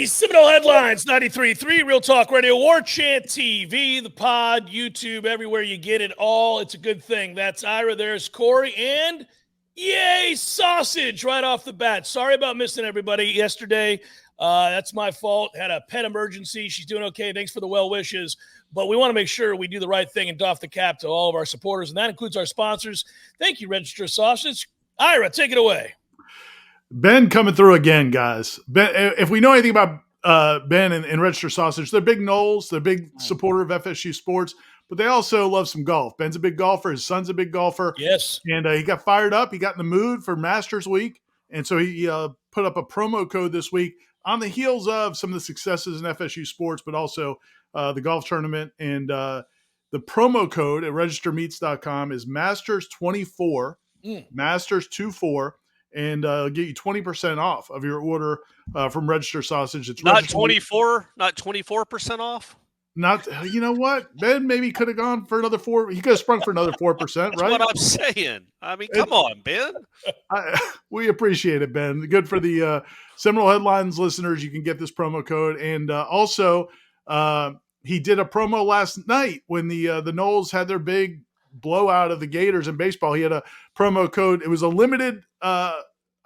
Seminole Headlines, 93.3 Real Talk Radio, Warchant TV, the pod, YouTube, everywhere you get it all. It's a good thing. That's Ira. There's Corey. And yay, sausage right off the bat. Sorry about missing everybody yesterday. That's my fault. Had a pet emergency. She's doing okay. Thanks for the well wishes. But we want to make sure we do the right thing and doff the cap to all of our supporters. And that includes our sponsors. Thank you, Register Sausage. Ira, take it away. Ben coming through again, guys. Ben, if we know anything about Ben and Register Sausage, they're big Noles. They're a big supporter of FSU sports, but they also love some golf. Ben's a big golfer. His son's a big golfer. Yes. And he got fired up. He got in the mood for Masters Week. And so he put up a promo code this week on the heels of some of the successes in FSU sports, but also the golf tournament. And the promo code at registermeats.com is Masters24, Masters24. And get you 20% off of your order from Register Sausage. It's not 24% off. Not, you know what? Ben maybe could have gone for another 4%. He could have sprung for another 4%, That's right? what I'm saying. I mean, come on, Ben. We appreciate it, Ben. Good for the Seminole Headlines listeners. You can get this promo code, and also he did a promo last night when the Noles had their big blowout of the Gators in baseball. He had a promo code. It was a limited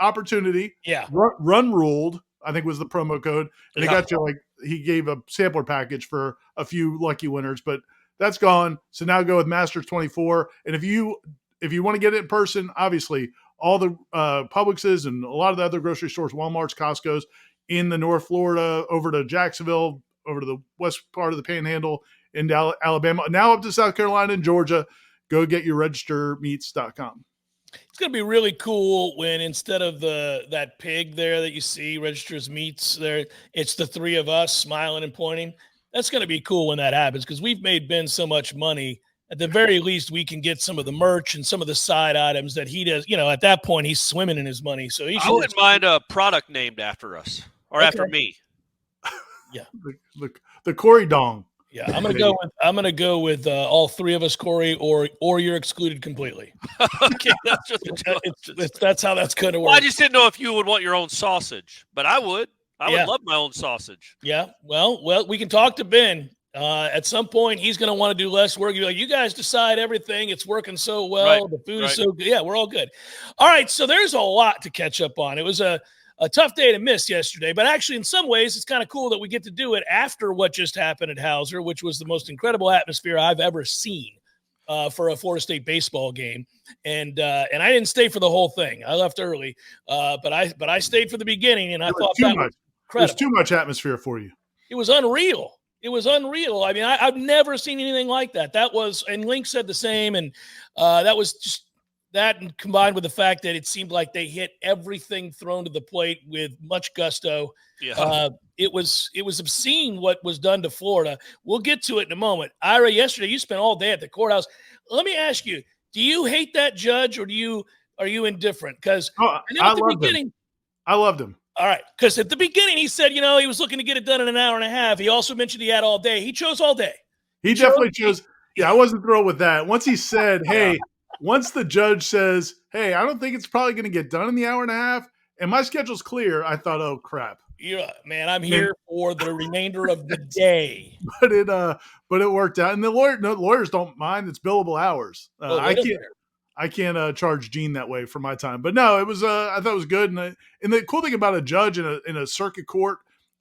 opportunity. Yeah. Run ruled, I think was the promo code. And it got you he gave a sampler package for a few lucky winners, but that's gone. So now go with Masters 24. And if you want to get it in person, obviously all the Publixes and a lot of the other grocery stores, Walmart's, Costco's in the North Florida, over to Jacksonville, over to the west part of the Panhandle, into Alabama, now up to South Carolina and Georgia. Go get your registermeats.com. It's going to be really cool when instead of that pig there that you see, Registers Meats there, it's the three of us smiling and pointing. That's going to be cool when that happens because we've made Ben so much money. At the very least, we can get some of the merch and some of the side items that he does. You know, at that point, he's swimming in his money. So I wouldn't mind a product named after us or after me. Yeah. The Corey Dong. Yeah, I'm gonna go with all three of us, Corey, or you're excluded completely. Okay, that's how that's gonna work. Well, I just didn't know if you would want your own sausage, but I would. I would love my own sausage. Yeah. Well, we can talk to Ben. At some point, he's gonna want to do less work. You're like, you guys decide everything. It's working so well. Right. The food is so good. Yeah, we're all good. All right. So there's a lot to catch up on. It was a tough day to miss yesterday, but actually in some ways it's kind of cool that we get to do it after what just happened at Hauser, which was the most incredible atmosphere I've ever seen for a Florida State baseball game. And I didn't stay for the whole thing. I left early, but I stayed for the beginning, and I thought that was incredible. There's too much atmosphere for you. It was unreal. It was unreal. I mean, I've never seen anything like that. That was, and Link said the same, and that was just that, and combined with the fact that it seemed like they hit everything thrown to the plate with much gusto. Yeah. It was obscene what was done to Florida. We'll get to it in a moment. Ira, yesterday you spent all day at the courthouse. Let me ask you, do you hate that judge or are you indifferent? Because I loved him. All right. Because at the beginning he said, he was looking to get it done in an hour and a half. He also mentioned he had all day. He chose all day. He definitely chose. Yeah, I wasn't thrilled with that. Once he said, hey, once the judge says, hey, I don't think it's probably going to get done in the hour and a half, and my schedule's clear, I thought, oh, crap. Yeah, man, I'm here for the remainder of the day. But it worked out. And the lawyers don't mind. It's billable hours. I can't charge Gene that way for my time. But no, it was I thought it was good. And the cool thing about a judge in a circuit court,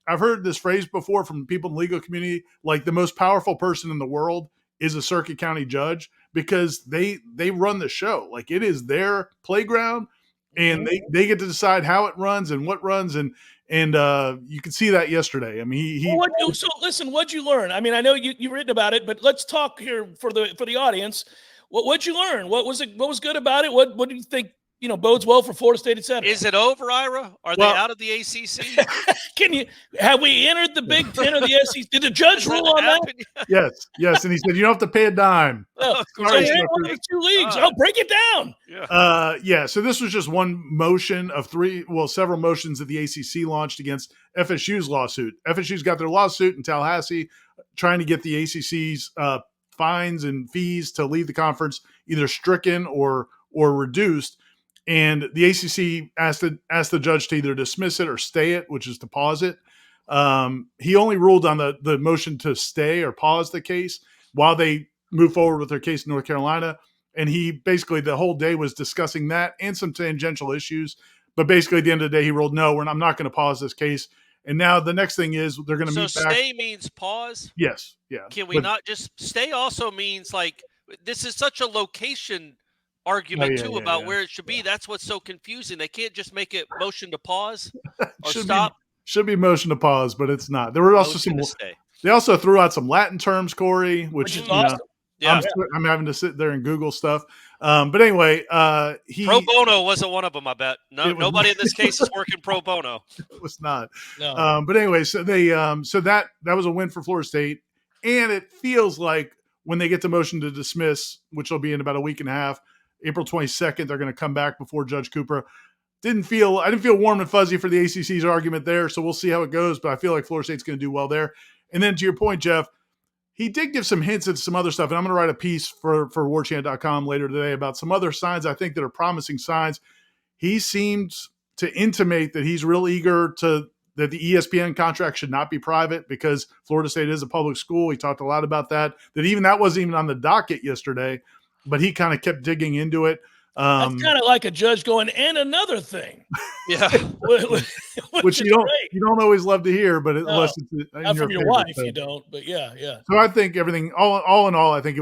I've heard this phrase before from people in the legal community, like the most powerful person in the world is a circuit county judge, because they run the show. Like, it is their playground, and they get to decide how it runs and what runs. And you can see that yesterday. I mean, so listen, what'd you learn? I mean, I know you've written about it, but let's talk here for the audience. What'd you learn? What was good about it? What do you think, bodes well for Florida State, et cetera? Is it over, Ira? Are they out of the ACC? Have we entered the Big Ten or the SEC? Did the judge rule on that? Yes. And he said, you don't have to pay a dime. Oh, sorry, so one of the two leagues. Break it down. Yeah. So this was just one motion of several motions that the ACC launched against FSU's lawsuit. FSU's got their lawsuit in Tallahassee trying to get the ACC's fines and fees to leave the conference either stricken or reduced. And the ACC asked the judge to either dismiss it or stay it, which is to pause it. He only ruled on the motion to stay or pause the case while they move forward with their case in North Carolina. And he basically the whole day was discussing that and some tangential issues. But basically, at the end of the day, he ruled no. I'm not going to pause this case. And now the next thing is they're going to meet back. So stay means pause? Yes. Yeah. Can we not just stay also means like this is such a location argument about where it should be. That's what's so confusing. They can't just make it motion to pause or stop. Should be motion to pause, but it's not. There were also they also threw out some Latin terms, Corey, which is awesome. I'm having to sit there and Google stuff. But anyway, pro bono wasn't one of them. I bet nobody in this case is working pro bono. It was not. No. But anyway, so they so that was a win for Florida State, and it feels like when they get the motion to dismiss, which will be in about a week and a half, April 22nd, they're going to come back before Judge Cooper. I didn't feel warm and fuzzy for the ACC's argument there, so we'll see how it goes. But I feel like Florida State's going to do well there. And then to your point, Jeff, he did give some hints at some other stuff, and I'm going to write a piece for Warchant.com later today about some other signs I think that are promising signs. He seems to intimate that he's real eager that the ESPN contract should not be private because Florida State is a public school. He talked a lot about that even that wasn't even on the docket yesterday, but he kind of kept digging into it. That's kind of like a judge going, and another thing. Yeah. Which you don't always love to hear, but unless it's not from your wife, you don't. But yeah. So I think everything, all in all, I think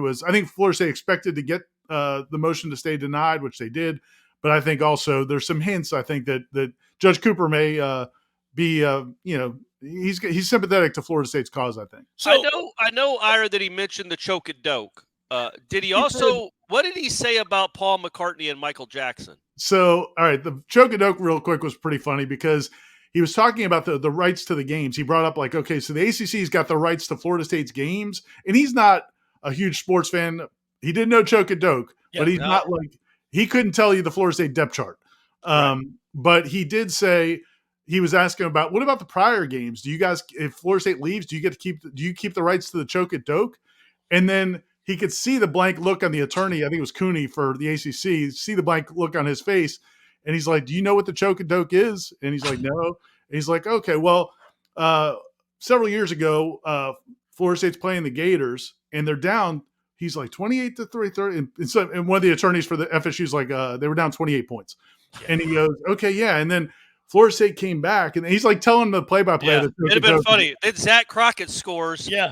Florida State expected to get the motion to stay denied, which they did. But I think also there's some hints. I think that Judge Cooper may be, he's sympathetic to Florida State's cause. I think. So I know, Ira, that he mentioned the choke and doke. Did he also? What did he say about Paul McCartney and Michael Jackson? So, all right, the choke and doke real quick was pretty funny because he was talking about the rights to the games. He brought up like, okay, so the ACC's got the rights to Florida State's games, and he's not a huge sports fan. He didn't know choke and doke, but he's not like he couldn't tell you the Florida State depth chart. Right. But he did say he was asking about what about the prior games? Do you guys, if Florida State leaves, do you keep the rights to the choke and doke? And then he could see the blank look on the attorney. I think it was Cooney for the ACC. See the blank look on his face. And he's like, do you know what the choke and doke is? And he's like, no. And he's like, okay, well, several years ago, Florida State's playing the Gators and they're down. He's like 28-30. And one of the attorneys for the FSU is like, they were down 28 points. Yeah. And he goes, okay, yeah. And then Florida State came back, and he's like telling the play-by-play. Yeah, it'd have been funny. Then Zach Crockett scores. Yeah,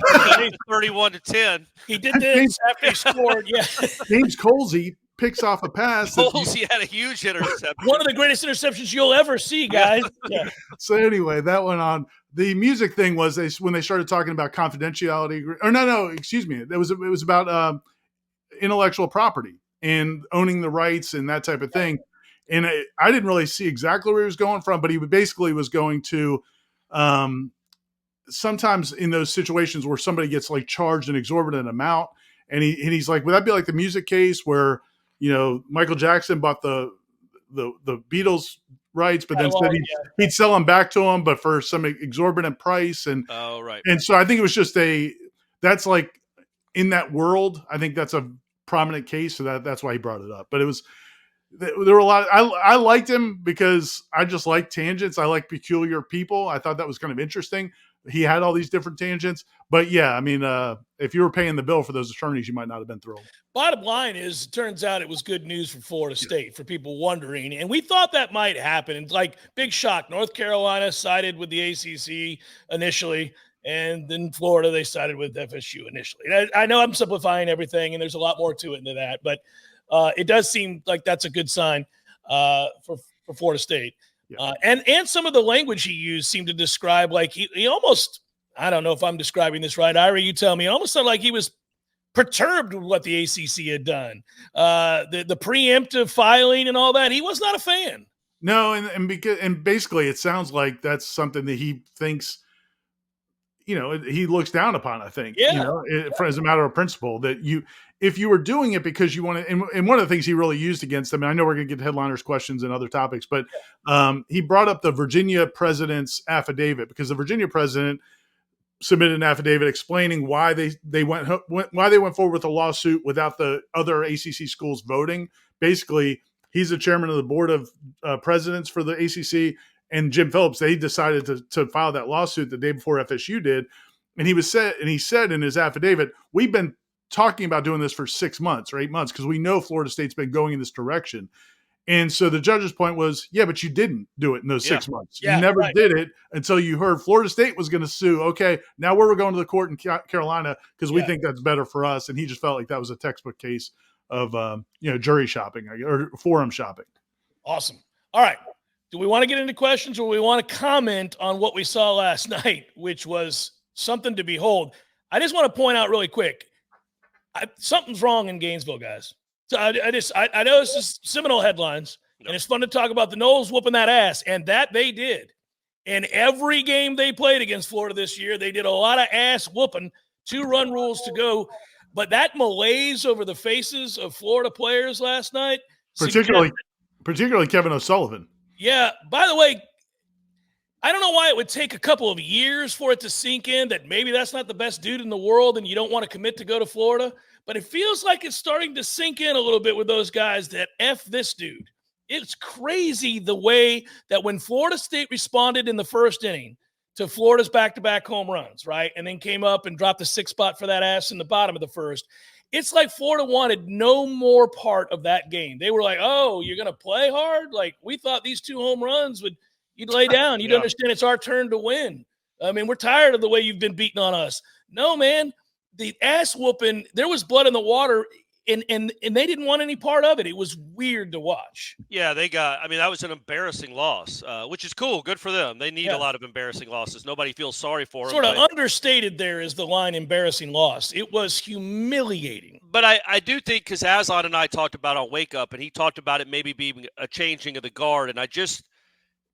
31-10. He did this after he scored. Yeah, James Colsey picks off a pass. Colsey had a huge interception. One of the greatest interceptions you'll ever see, guys. Yeah. So anyway, that went on. The music thing was when they started talking about confidentiality. Or no, excuse me. It was about intellectual property and owning the rights and that type of thing. And I didn't really see exactly where he was going from, but he basically was going to sometimes in those situations where somebody gets like charged an exorbitant amount. And he's like, would that be like the music case where, Michael Jackson bought the Beatles rights, but then said he'd sell them back to him, but for some exorbitant price. And, right. And so I think it was just that's like in that world, I think that's a prominent case. So that's why he brought it up, but there were a lot. I liked him because I just like tangents. I like peculiar people. I thought that was kind of interesting. He had all these different tangents, but yeah, I mean, if you were paying the bill for those attorneys, you might not have been thrilled. Bottom line is, it turns out it was good news for Florida State for people wondering, and we thought that might happen. It's like big shock. North Carolina sided with the ACC initially, and then Florida they sided with FSU initially. And I know I'm simplifying everything, and there's a lot more to it than that, but. It does seem like that's a good sign for Florida State. Yeah. And some of the language he used seemed to describe like he almost, I don't know if I'm describing this right, Ira, you tell me, it almost sounded like he was perturbed with what the ACC had done. The preemptive filing and all that, he was not a fan. No, and basically it sounds like that's something that he thinks, he looks down upon, I think, as a matter of principle, that if you were doing it because you want to, and one of the things he really used against them, and I know we're going to get headliners questions and other topics, but he brought up the Virginia president's affidavit because the Virginia president submitted an affidavit explaining why they went forward with a lawsuit without the other ACC schools voting. Basically, he's the chairman of the board of presidents for the ACC. and Jim Phillips, they decided to file that lawsuit the day before FSU did. And he said in his affidavit, we've been talking about doing this for 6 months or 8 months because we know Florida State's been going in this direction. And so the judge's point was, yeah, but you didn't do it in those 6 months. You never did it until you heard Florida State was going to sue. Okay, now we're going to the court in Carolina because we think that's better for us. And he just felt like that was a textbook case of jury shopping or forum shopping. Awesome. All right. Do we want to get into questions, or we want to comment on what we saw last night, which was something to behold? I just want to point out really quick, something's wrong in Gainesville, guys. So I know this is Seminole headlines, and it's fun to talk about the Noles whooping that ass, and that they did. In every game they played against Florida this year, they did a lot of ass whooping, 2-run rules to go. But that malaise over the faces of Florida players last night, particularly Kevin O'Sullivan. Yeah. By the way, I don't know why it would take a couple of years for it to sink in that maybe that's not the best dude in the world and you don't want to commit to go to Florida. But it feels like it's starting to sink in a little bit with those guys that F this dude. It's crazy the way that when Florida State responded in the first inning to Florida's back-to-back home runs, right, and then came up and dropped the 6th spot for that ass in the bottom of the first, it's like Florida wanted no more part of that game. They were like, oh, you're going to play hard? Like, we thought these 2 home runs you'd lay down. You'd understand it's our turn to win. I mean, we're tired of the way you've been beating on us. No, man. The ass whooping, there was blood in the water, and they didn't want any part of it. It was weird to watch. Yeah, that was an embarrassing loss, which is cool. Good for them. They need a lot of embarrassing losses. Nobody feels sorry for them. Sort of understated there is the line embarrassing loss. It was humiliating. But I do think, because Azon and I talked about on Wake Up, and he talked about it maybe being a changing of the guard, and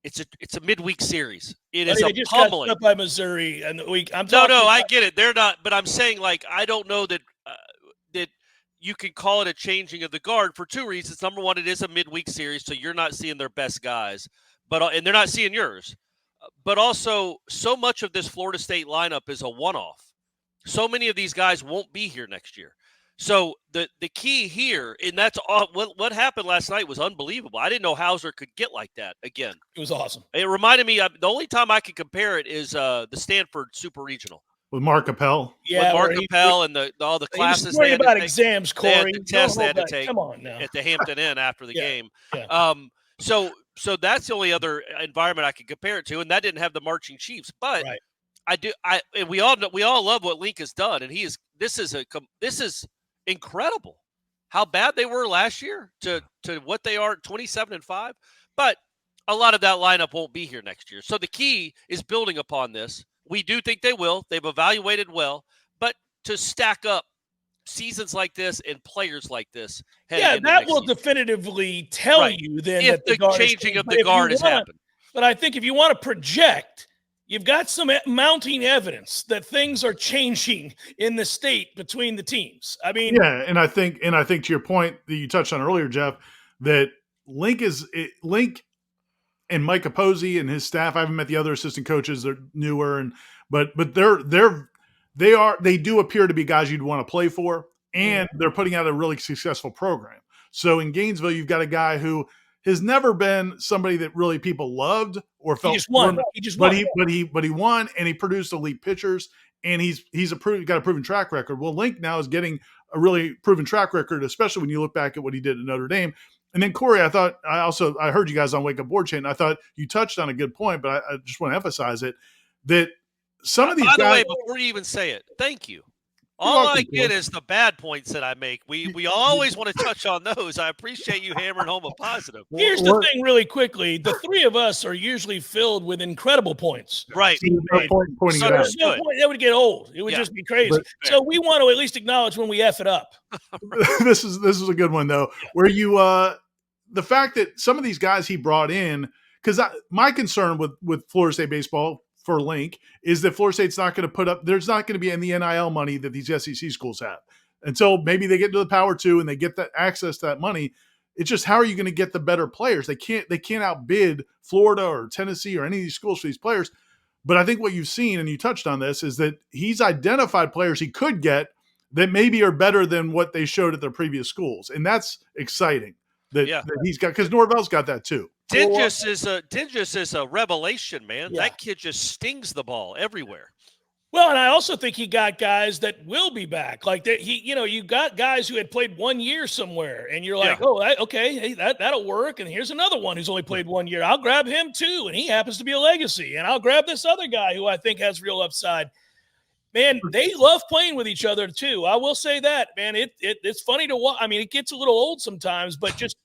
it's a midweek series. It is a pummeling. Got by Missouri and the week. I get it. They're not, but I'm saying, like, I don't know that that you can call it a changing of the guard for 2 reasons. Number one, it is a midweek series, so you're not seeing their best guys, and they're not seeing yours. But also, so much of this Florida State lineup is a one-off. So many of these guys won't be here next year. So the key here, and that's all, what happened last night was unbelievable. I didn't know Hauser could get like that again. It was awesome. It reminded me, the only time I can compare it is the Stanford Super Regional. With Mark Appel. Yeah, with Mark Appel and all the classes they had to take. Exams, Corey. The tests they had to take. Come on now. At the Hampton Inn after the game. Yeah. So that's the only other environment I can compare it to, and that didn't have the marching chiefs. But and we all love what Link has done, and this is incredible how bad they were last year to what they are 27-5. But a lot of that lineup won't be here next year. So the key is building upon this. We do think they will. They've evaluated well, but to stack up seasons like this and players like this. That will definitively tell you then if that the changing of the guard has happened. But I think if you want to project, you've got some mounting evidence that things are changing in the state between the teams. I mean, and I think to your point that you touched on earlier, Jeff, that Link and Mike Capozzi and his staff. I haven't met the other assistant coaches; they're newer, but they do appear to be guys you'd want to play for, and they're putting out a really successful program. So in Gainesville, you've got a guy who has never been somebody that really people loved or felt. He just won. But he won, and he produced elite pitchers, and he's got a proven track record. Well, Link now is getting a really proven track record, especially when you look back at what he did at Notre Dame. And then Corey, I heard you guys on Wake Up Warchant, and I thought you touched on a good point, but I just want to emphasize it that some of these guys. By the way, before you even say it, thank you. All I get is the bad points that I make. We always want to touch on those. I appreciate you hammering home a positive. Here's the thing really quickly. The three of us are usually filled with incredible points. Right. So there's no point. That would get old. It would just be crazy. So we want to at least acknowledge when we F it up. This is a good one, though, where you the fact that some of these guys he brought in, because my concern with Florida State baseball for Link is that Florida State's not going to put up, there's not going to be any NIL money that these SEC schools have until maybe they get into the Power 2 and they get that access to that money. It's just, how are you going to get the better players? They can't outbid Florida or Tennessee or any of these schools for these players. But I think what you've seen, and you touched on this, is that he's identified players he could get that maybe are better than what they showed at their previous schools. And that's exciting. that he's got, because Norvell's got that too. Dingus is a revelation, man. Yeah. That kid just stings the ball everywhere. Well, and I also think he got guys that will be back. Like that, you got guys who had played 1 year somewhere, and you're like, okay, hey, that'll work. And here's another one who's only played 1 year. I'll grab him too, and he happens to be a legacy. And I'll grab this other guy who I think has real upside. Man, they love playing with each other too. I will say that, man. It's funny to watch. I mean, it gets a little old sometimes, but just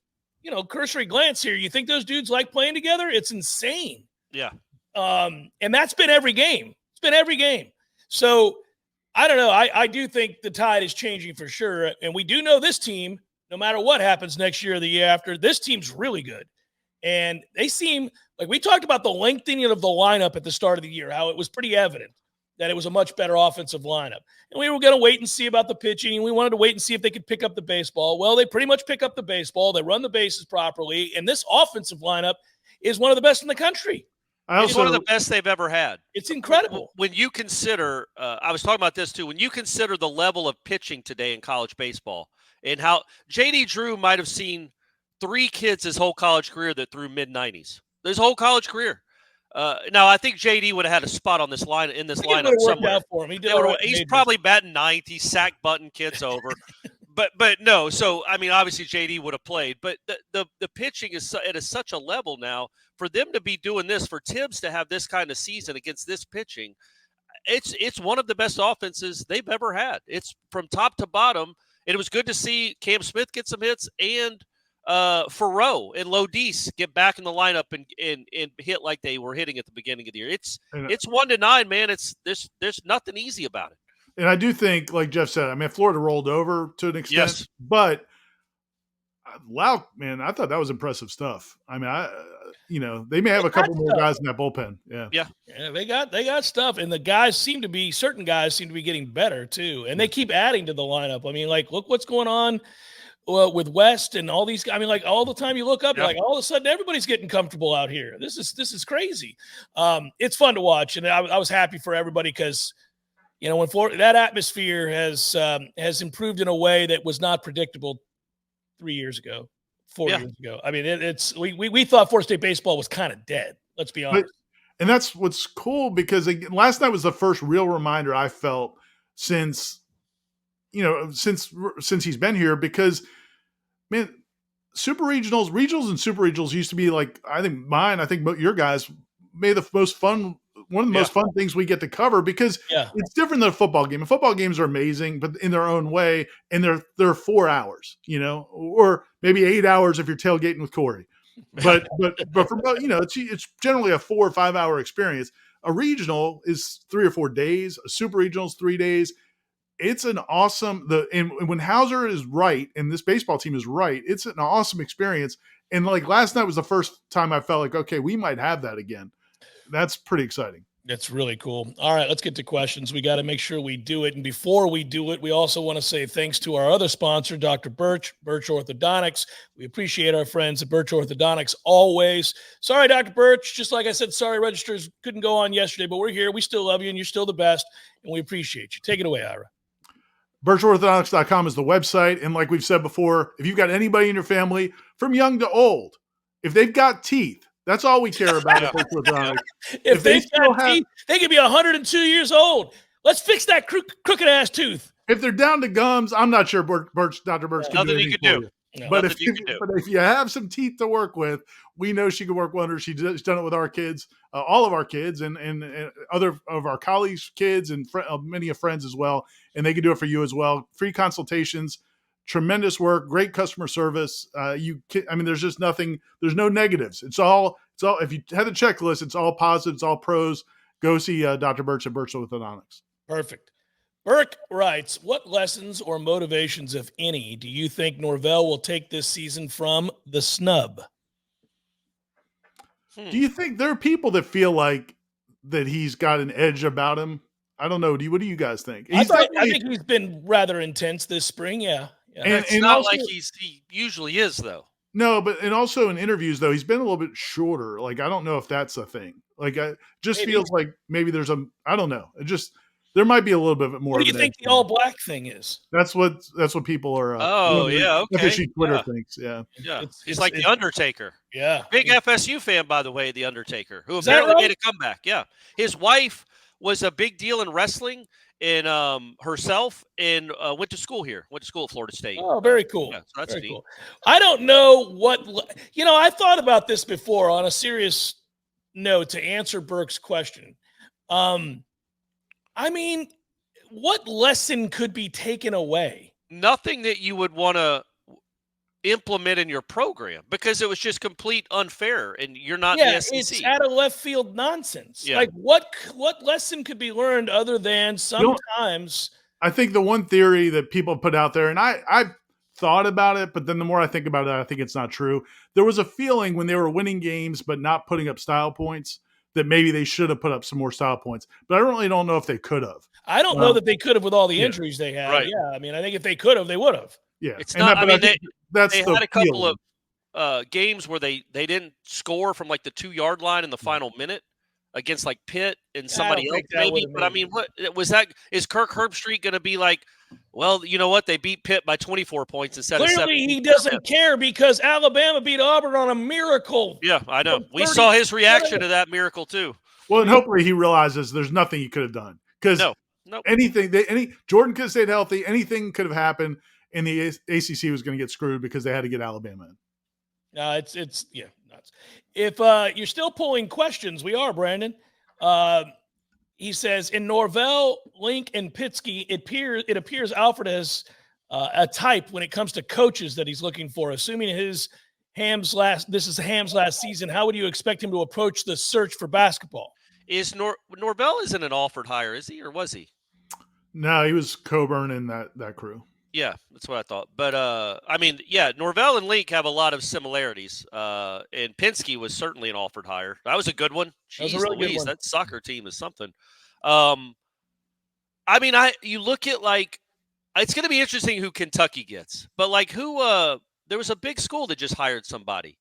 cursory glance here, you think those dudes like playing together? It's insane. Yeah. And that's been every game. It's been every game. So I don't know. I do think the tide is changing for sure. And we do know this team, no matter what happens next year or the year after, this team's really good. And they seem like we talked about the lengthening of the lineup at the start of the year, how it was pretty evident that it was a much better offensive lineup. And we were going to wait and see about the pitching. And we wanted to wait and see if they could pick up the baseball. Well, they pretty much pick up the baseball. They run the bases properly. And this offensive lineup is one of the best in the country. It's one of the best they've ever had. It's incredible. When you consider, I was talking about this too, when you consider the level of pitching today in college baseball and how J.D. Drew might have seen 3 kids his whole college career that threw mid-90s. His whole college carear. Now, I think J.D. would have had a spot on this line in this lineup somewhere. Out for him. He's probably batting ninth. He's sack button kids over. But no, so I mean, obviously JD would have played, but the pitching is at such a level now for them to be doing this, for Tibbs to have this kind of season against this pitching. It's one of the best offenses they've ever had. It's from top to bottom, and it was good to see Cam Smith get some hits and Farrow and Lodis get back in the lineup and hit like they were hitting at the beginning of the year. It's 1-9, man. There's nothing easy about it. And I do think, like Jeff said, I mean, Florida rolled over to an extent, yes, but wow, man, I thought that was impressive stuff. I mean, they may have a couple more guys in that bullpen. Yeah. They got stuff, and certain guys seem to be getting better too, and they keep adding to the lineup. I mean, like, look what's going on with West and all these guys. I mean, like, all the time you look up, like, all of a sudden everybody's getting comfortable out here. This is crazy. It's fun to watch, and I was happy for everybody because, when Florida, that atmosphere has improved in a way that was not predictable 3 years ago, 4 years ago. I mean, we thought Florida State baseball was kind of dead. Let's be honest. And that's what's cool, because last night was the first real reminder I felt since he's been here, because, man, super regionals and super regionals used to be like, I think your guys made the most fun. One of the most fun things we get to cover, because it's different than a football game. And football games are amazing, but in their own way, and they're 4 hours, or maybe 8 hours if you're tailgating with Corey. But for it's generally a 4 or 5 hour experience. A regional is 3 or 4 days. A super regional is 3 days. It's an awesome and when Hauser is right and this baseball team is right, it's an awesome experience. And like last night was the first time I felt like, okay, we might have that again. That's pretty exciting. That's really cool. All right, let's get to questions. We got to make sure we do it. And before we do it, we also want to say thanks to our other sponsor, Dr. Birch Orthodontics. We appreciate our friends at Birch Orthodontics always. Sorry, Dr. Birch. Just like I said, sorry, registers couldn't go on yesterday, but we're here. We still love you, and you're still the best, and we appreciate you. Take it away, Ira. BirchOrthodontics.com is the website. And like we've said before, if you've got anybody in your family, from young to old, if they've got teeth, that's all we care about. If they've got teeth, they could be 102 years old. Let's fix that crooked ass tooth. If they're down to gums, I'm not sure Dr. Birch can do anything for you. No, but if you have some teeth to work with, we know she can work wonders. She's done it with our kids, all of our kids, and other of our colleagues' kids, and many of friends as well. And they can do it for you as well. Free consultations, tremendous work, great customer service. There's just nothing. There's no negatives. It's all. If you had the checklist, it's all positive. It's all pros. Go see Dr. Birch at Birch Orthodontics. Perfect. Burke writes, what lessons or motivations, if any, do you think Norvell will take this season from the snub? Do you think there are people that feel like that he's got an edge about him? I don't know. What do you guys think? I think he's been rather intense this spring. Yeah. It's not also, like he usually is, though. No, and also in interviews, though, he's been a little bit shorter. Like, I don't know if that's a thing. Like, it just feels like maybe there's I don't know. It just, there might be a little bit more. What do you think the all black thing is? That's what people are. Okay. FSU Twitter thinks. Yeah. He's like the Undertaker. Yeah. Big FSU fan, by the way, the Undertaker, who apparently made a comeback. Yeah. His wife was a big deal in wrestling, and herself, and went to school here. Went to school at Florida State. Oh, very cool. Yeah, so that's very neat. Cool. I don't know what I thought about this before on a serious note to answer Burke's question. I mean, what lesson could be taken away? Nothing that you would want to implement in your program, because it was just complete unfair, and you're not in the SEC. It's out of left field nonsense. Yeah. Like what lesson could be learned other than sometimes? I think the one theory that people put out there, and I've thought about it, but then the more I think about it, I think it's not true. There was a feeling when they were winning games but not putting up style points that maybe they should have put up some more style points. But I really don't know if they could have. I don't know that they could have with all the injuries they had. Right. Yeah, I mean, I think if they could have, they would have. Yeah, it's not. I mean, they had a couple feeling. of games where they didn't score from like the 2-yard line in the final minute against like Pitt and somebody else maybe. But I mean, what was that? Is Kirk Herbstreit going to be like, well, you know what? They beat Pitt by 24 points instead of 7. Clearly, he doesn't care because Alabama beat Auburn on a miracle. Yeah, I know. We saw his reaction to that miracle too. Well, and hopefully he realizes there's nothing he could have done, because Jordan could have stayed healthy. Anything could have happened, and the ACC was going to get screwed because they had to get Alabama in. It's nuts. If you're still pulling questions, we are, Brandon. He says in Norvell, Link, and Pitsky, it appears Alfred has a type when it comes to coaches that he's looking for. Assuming this is Ham's last season, how would you expect him to approach the search for basketball? Is Norvell isn't an Alford hire, is he, or was he? No, he was Coburn in that crew. Yeah, that's what I thought. But I mean, yeah, Norvell and Link have a lot of similarities. And Pinsky was certainly an Alford hire. That was a good one. Jeez, that was a really good one. That soccer team is something. I mean, you look at like, it's going to be interesting who Kentucky gets, but like who there was a big school that just hired somebody.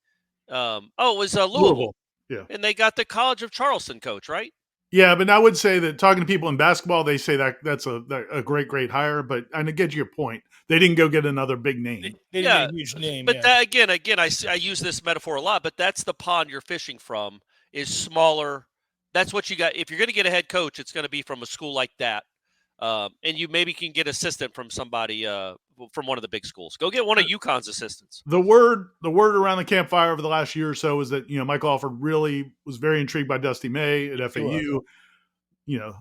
It was Louisville. Yeah, and they got the College of Charleston coach, right? Yeah, but I would say that talking to people in basketball, they say that's a great hire. But I get your point. They didn't go get another big name. They didn't get a huge name. But that, again, I use this metaphor a lot. But that's the pond you're fishing from, is smaller. That's what you got. If you're going to get a head coach, it's going to be from a school like that, and you maybe can get assistant from somebody from one of the big schools. Go get one of UConn's assistants. The word around the campfire over the last year or so is that Michael Alford really was very intrigued by Dusty May at FAU.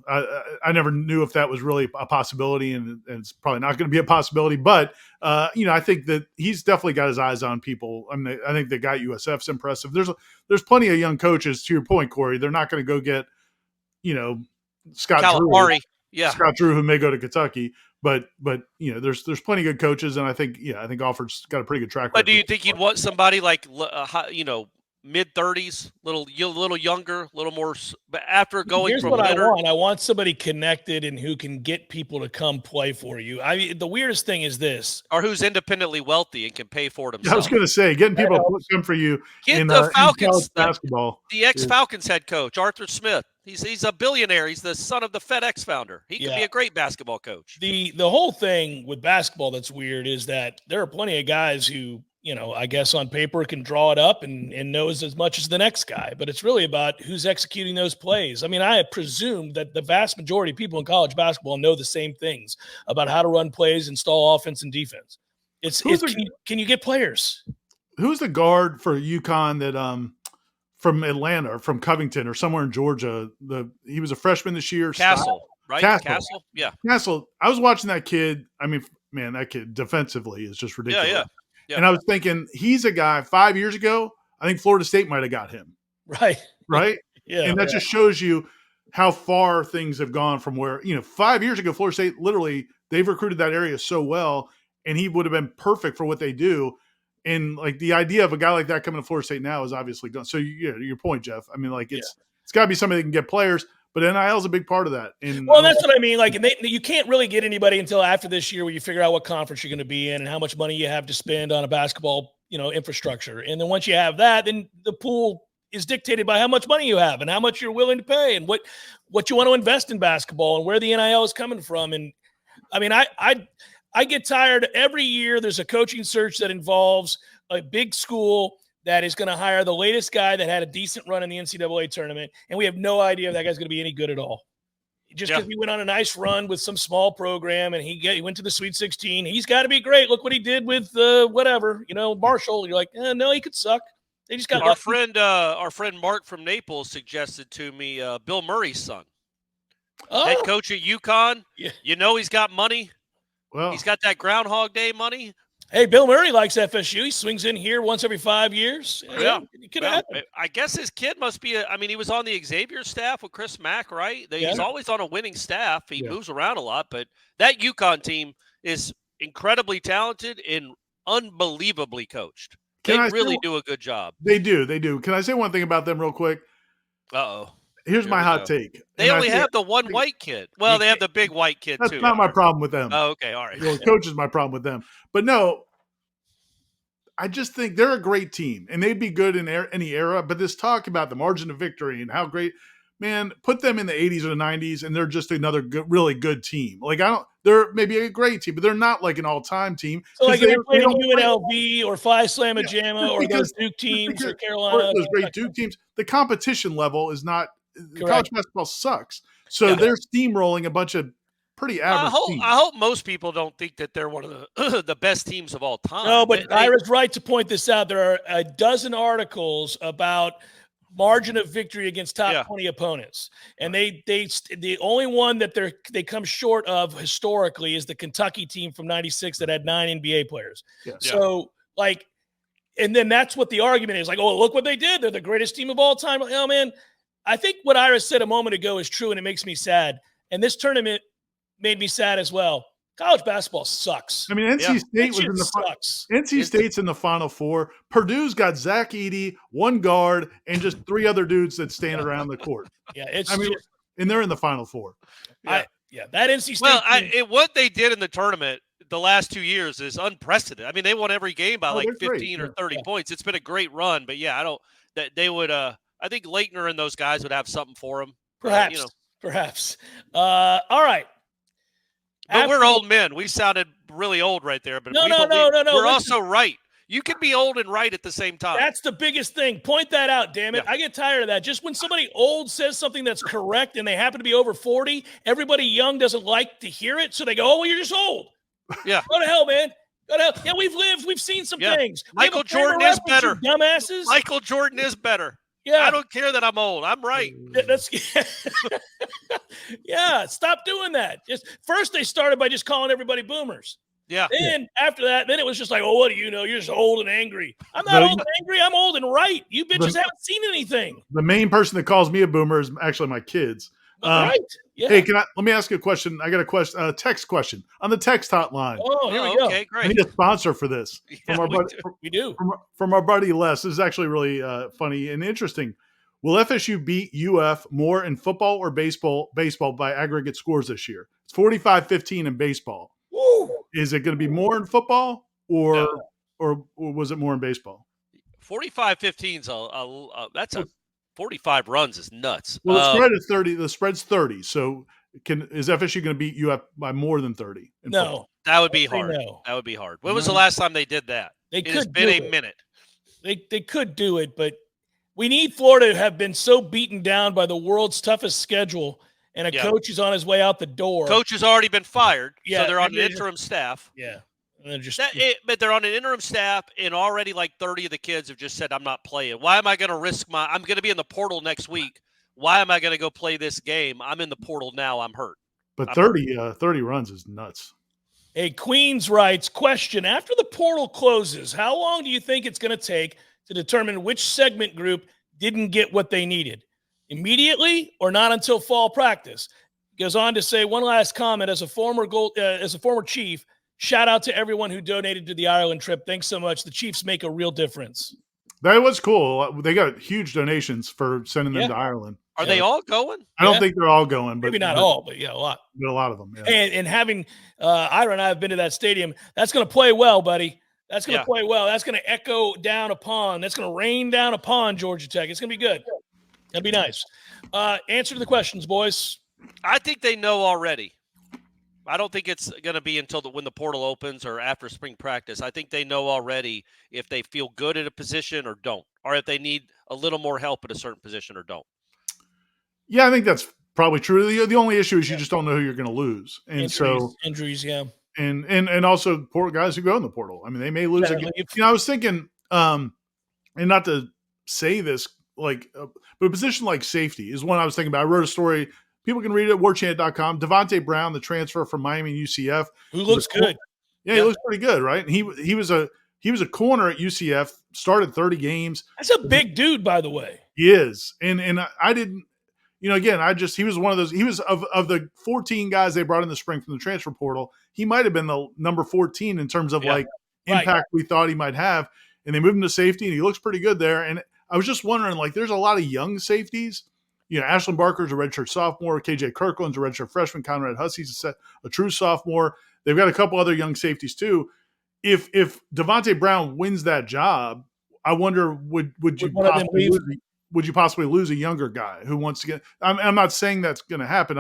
I never knew if that was really a possibility, and it's probably not going to be a possibility. But I think that he's definitely got his eyes on people. I mean, I think the guy at USF's impressive. There's plenty of young coaches. To your point, Corey, they're not going to go get Scott Calipari. Scott Drew, who may go to Kentucky. But there's plenty of good coaches, and I think Alford's got a pretty good track record. But do you think you'd want somebody like mid-30s, little younger, a little more? But after going Here's from what I want somebody connected and who can get people to come play for you. The weirdest thing is this, or who's independently wealthy and can pay for it himself. I was going to say, getting people to come for you in the Falcons in basketball. The ex-Falcons head coach, Arthur Smith. He's a billionaire. He's the son of the FedEx founder. He could be a great basketball coach. The whole thing with basketball that's weird is that there are plenty of guys who, I guess on paper can draw it up and knows as much as the next guy. But it's really about who's executing those plays. I mean, I presume that the vast majority of people in college basketball know the same things about how to run plays, install offense and defense. Can you get players? Who's the guard for UConn that from Atlanta or from Covington or somewhere in Georgia? He was a freshman this year. Castle, right? Castle, yeah. Castle. I was watching that kid. I mean, man, that kid defensively is just ridiculous. Yeah. And I was thinking, he's a guy 5 years ago, I think Florida State might have got him. Right. Yeah. And that just shows you how far things have gone from where, 5 years ago, Florida State, literally, they've recruited that area so well, and he would have been perfect for what they do. And like the idea of a guy like that coming to Florida State now is obviously gone. So your point, Jeff. I mean, like it's got to be somebody that can get players, but NIL is a big part of that. And that's what I mean. Like, you can't really get anybody until after this year, where you figure out what conference you're going to be in and how much money you have to spend on a basketball, infrastructure. And then once you have that, then the pool is dictated by how much money you have and how much you're willing to pay and what you want to invest in basketball and where the NIL is coming from. And I mean, I get tired every year. There's a coaching search that involves a big school that is going to hire the latest guy that had a decent run in the NCAA tournament, and we have no idea if that guy's going to be any good at all. Just because he went on a nice run with some small program and he went to the Sweet 16, he's got to be great. Look what he did with Marshall. You're like, no, he could suck. They just got our friend Mark from Naples suggested to me Bill Murray's son, head coach at UConn. Yeah. He's got money. Well, he's got that Groundhog Day money. Hey, Bill Murray likes FSU. He swings in here once every 5 years. Yeah. It could happen. I guess his kid must be he was on the Xavier staff with Chris Mack, right? He's always on a winning staff. He moves around a lot, but that UConn team is incredibly talented and unbelievably coached. They really do a good job. They do. Can I say one thing about them real quick? Uh-oh. Here's my hot take. They only have the one white kid. Well, they have the big white kid, too. That's not my problem with them. Oh, okay. All right. The coach is my problem with them. But no, I just think they're a great team, and they'd be good in any era. But this talk about the margin of victory and how great, man, put them in the 80s or the 90s, and they're just another really good team. Like, they're maybe a great team, but they're not like an all-time team. So like if you're playing UNLV or Phi Slamma Jamma or those Duke teams or Carolina. Or those great Duke teams, the competition level is not – college basketball sucks. So they're steamrolling a bunch of pretty average teams. I hope most people don't think that they're one of the best teams of all time. No, but Ira's right to point this out. There are a dozen articles about margin of victory against top 20 opponents. And the only one that they come short of historically is the Kentucky team from 96 that had 9 NBA players. Yeah. So and then that's what the argument is. Like, oh, look what they did. They're the greatest team of all time. Oh, man. I think what Ira said a moment ago is true, and it makes me sad. And this tournament made me sad as well. College basketball sucks. I mean, NC State was in the NC State's in the Final Four. Purdue's got Zach Edey, one guard, and just 3 other dudes that stand around the court. Yeah, and they're in the Final Four. That NC State. Well, what they did in the tournament the last 2 years is unprecedented. I mean, they won every game by 15 or 30 points. It's been a great run, but they would. I think Leitner and those guys would have something for them. Perhaps. All right. But we're old men. We sounded really old right there. But no. We're also right. You can be old and right at the same time. That's the biggest thing. Point that out, damn it. Yeah. I get tired of that. Just when somebody old says something that's correct and they happen to be over 40, everybody young doesn't like to hear it. So they go, oh, well, you're just old. Yeah. Go to hell, man. Go to hell. Yeah, we've seen some things. Michael Jordan is better. Dumbasses. Michael Jordan is better. Yeah. I don't care that I'm old. I'm right. Stop doing that. First they started by just calling everybody boomers. Yeah. Then after that, it was just like, oh, what do you know? You're just old and angry. I'm not old and angry. I'm old and right. You bitches haven't seen anything. The main person that calls me a boomer is actually my kids. Right. Yeah. Hey, let me ask you a question. I got a text question on the text hotline. Oh, here we go. Okay, great. I need a sponsor for this. We do. From our buddy Les. This is actually really funny and interesting. Will FSU beat UF more in football or baseball by aggregate scores this year? It's 45-15 in baseball. Woo. Is it going to be more in football or was it more in baseball? 45-15's that's a 45 runs is nuts. Well, the spread is 30. The spread's 30. So is FSU going to beat UF by more than 30? No, football? That would be hard. No. That would be hard. When was the last time they did that? It has been a minute. They could do it, but we need Florida to have been so beaten down by the world's toughest schedule, and a coach is on his way out the door. Coach has already been fired, so they're on an interim staff. Yeah. But they're on an interim staff, and already like 30 of the kids have just said, I'm not playing. Why am I going to risk I'm going to be in the portal next week. Why am I going to go play this game? I'm in the portal now. I'm hurt. But 30 runs is nuts. Hey, Queens writes, question, after the portal closes, how long do you think it's going to take to determine which segment group didn't get what they needed? Immediately or not until fall practice? Goes on to say, one last comment, as a former Chief, shout out to everyone who donated to the Ireland trip. Thanks so much. The Chiefs make a real difference. That was cool. They got huge donations for sending them to Ireland. Are they all going? I don't think they're all going. But maybe not all, but a lot. But a lot of them, And having Ira and I have been to that stadium, that's going to play well, buddy. That's going to play well. That's going to echo down upon. That's going to rain down upon Georgia Tech. It's going to be good. That'll be nice. Answer to the questions, boys. I think they know already. I don't think it's going to be until when the portal opens or after spring practice. I think they know already if they feel good at a position or don't, or if they need a little more help at a certain position or don't. Yeah, I think that's probably true. The only issue is you just don't know who you're going to lose. And injuries, yeah. And also poor guys who go in the portal. I mean, they may lose again. I was thinking, and not to say this, but a position like safety is one I was thinking about. I wrote a story. People can read it at warchant.com. Devontae Brown, the transfer from Miami and UCF. Who looks good. Yeah, he looks pretty good, right? And he was a corner at UCF, started 30 games. That's a big dude, by the way. He is. And I didn't, again, he was one of those, he was of the 14 guys they brought in the spring from the transfer portal, he might have been the number 14 in terms of impact we thought he might have. And they moved him to safety, and he looks pretty good there. And I was just wondering, there's a lot of young safeties. Ashlyn Barker's a redshirt sophomore. KJ Kirkland's a redshirt freshman. Conrad Hussey's a true sophomore. They've got a couple other young safeties too. If Devontae Brown wins that job, I wonder would you possibly lose a younger guy who wants to get? I'm not saying that's going to happen.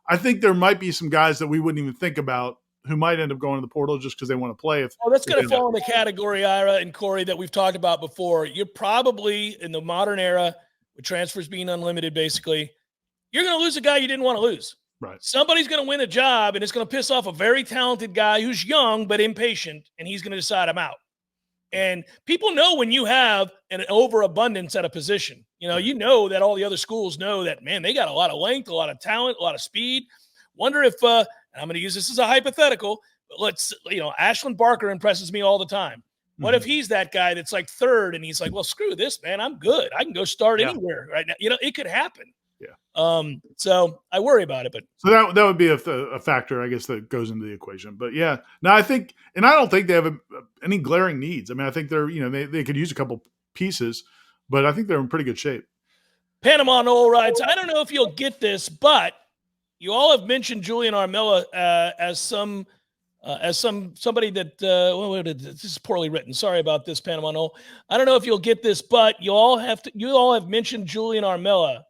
I think there might be some guys that we wouldn't even think about who might end up going to the portal just because they want to play. That's going to fall in the category, Ira and Corey, that we've talked about before. You're probably in the modern era with transfers being unlimited, basically, you're going to lose a guy you didn't want to lose. Right. Somebody's going to win a job, and it's going to piss off a very talented guy who's young but impatient, and he's going to decide I'm out. And people know when you have an overabundance at a position. You know that all the other schools know that, man, they got a lot of length, a lot of talent, a lot of speed. Wonder if and I'm going to use this as a hypothetical, but Ashlyn Barker impresses me all the time. What if he's that guy that's like third and he's like, well, screw this, man. I'm good. I can go start anywhere right now. It could happen. Yeah. So I worry about it, but so that would be a factor, I guess, that goes into the equation. But yeah, no, I think, and I don't think they have any glaring needs. I mean, I think they're, they could use a couple pieces, but I think they're in pretty good shape. Panama Nole writes, I don't know if you'll get this, but you all have mentioned Julian Armella as somebody that this is poorly written. Sorry about this, Panama Nole. I don't know if you'll get this, but you all have mentioned Julian Armella.